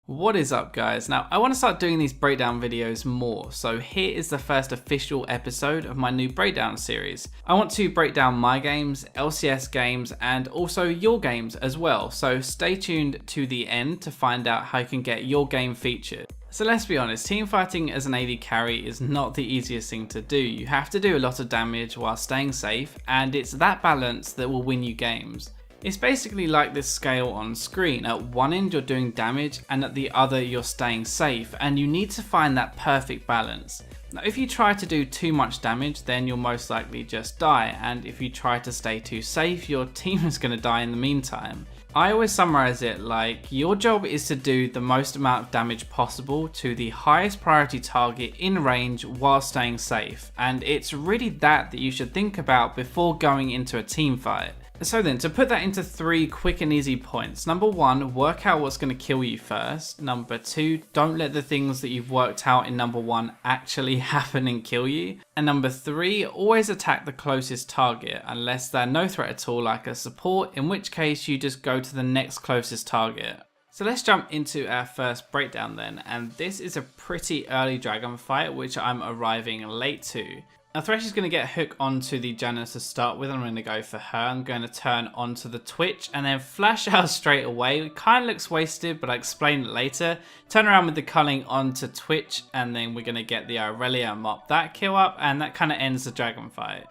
What is up, guys? Now I want to start doing these breakdown videos more, so here is the first official episode of my new breakdown series. I want to break down my games, LCS games, and also your games as well, so stay tuned to the end to find out how you can get your game featured. So let's be honest, teamfighting as an AD carry is not the easiest thing to do. You have to do a lot of damage while staying safe, and it's that balance that will win you games. It's basically like this scale on screen. At one end you're doing damage and at the other you're staying safe, and you need to find that perfect balance. Now if you try to do too much damage, then you'll most likely just die, and if you try to stay too safe, your team is going to die in the meantime. I always summarize it like your job is to do the most amount of damage possible to the highest priority target in range while staying safe, and it's really that you should think about before going into a team fight. So then, to put that into 3 quick and easy points. Number 1, work out what's going to kill you first. Number 2, don't let the things that you've worked out in number 1 actually happen and kill you. And number 3, always attack the closest target unless they're no threat at all, like a support, in which case you just go to the next closest target. So let's jump into our first breakdown then, and this is a pretty early dragon fight which I'm arriving late to. Now Thresh is going to get hooked onto the Janus to start with. I'm going to go for her. I'm going to turn onto the Twitch and then flash out straight away. It kind of looks wasted, but I'll explain it later. Turn around with the culling onto Twitch, and then we're going to get the Irelia and mop that kill up, and that kind of ends the dragon fight.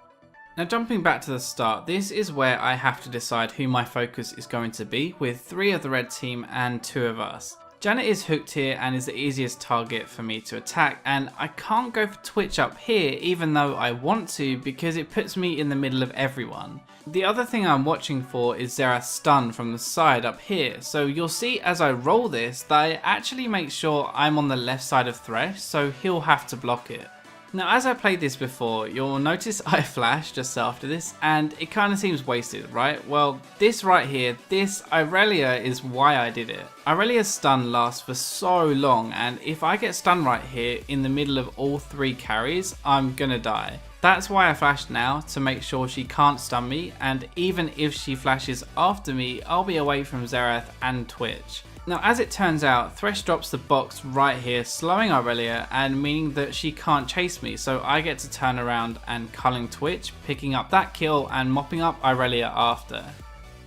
Now jumping back to the start, this is where I have to decide who my focus is going to be, with 3 of the red team and 2 of us. Janet is hooked here and is the easiest target for me to attack, and I can't go for Twitch up here even though I want to, because it puts me in the middle of everyone. The other thing I'm watching for is Xerath's stun from the side up here, so you'll see as I roll this that I actually make sure I'm on the left side of Thresh, so he'll have to block it. Now as I played this before, you'll notice I flashed just after this and it kind of seems wasted, right? Well, this right here, this Irelia is why I did it. Irelia's stun lasts for so long, and if I get stunned right here in the middle of all 3 carries, I'm gonna die. That's why I flashed now, to make sure she can't stun me, and even if she flashes after me, I'll be away from Xerath and Twitch. Now as it turns out, Thresh drops the box right here, slowing Irelia and meaning that she can't chase me, so I get to turn around and culling Twitch, picking up that kill and mopping up Irelia after.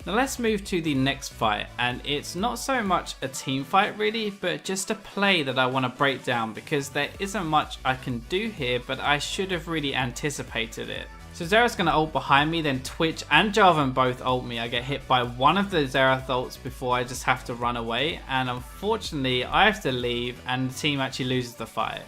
Now let's move to the next fight, and it's not so much a team fight really, but just a play that I want to break down because there isn't much I can do here, but I should have really anticipated it. So Xerath's going to ult behind me, then Twitch and Jarvan both ult me. I get hit by one of the Xerath ults before I just have to run away, and unfortunately I have to leave and the team actually loses the fight.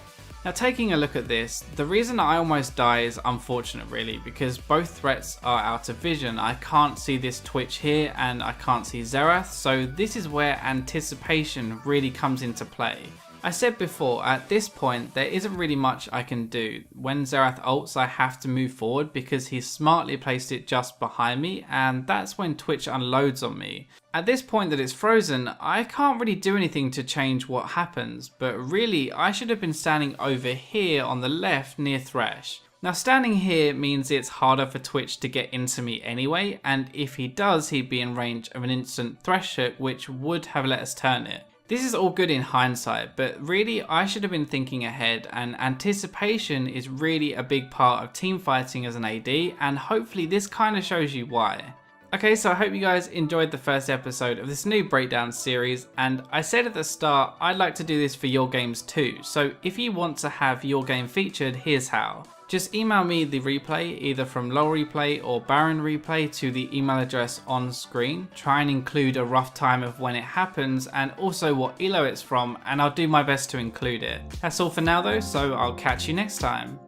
Now taking a look at this, the reason I almost die is unfortunate really, because both threats are out of vision. I can't see this Twitch here and I can't see Xerath, so this is where anticipation really comes into play. I said before, at this point there isn't really much I can do. When Xerath ults I have to move forward because he's smartly placed it just behind me, and that's when Twitch unloads on me. At this point that it's frozen, I can't really do anything to change what happens, but really I should have been standing over here on the left near Thresh. Now standing here means it's harder for Twitch to get into me anyway, and if he does he'd be in range of an instant Thresh hook which would have let us turn it. This is all good in hindsight, but really I should have been thinking ahead, and anticipation is really a big part of team fighting as an AD, and hopefully this kind of shows you why. Okay, so I hope you guys enjoyed the first episode of this new breakdown series, and I said at the start I'd like to do this for your games too, so if you want to have your game featured, here's how. Just email me the replay, either from LoL replay or Baron replay, to the email address on screen. Try and include a rough time of when it happens and also what elo it's from, and I'll do my best to include it. That's all for now though, so I'll catch you next time.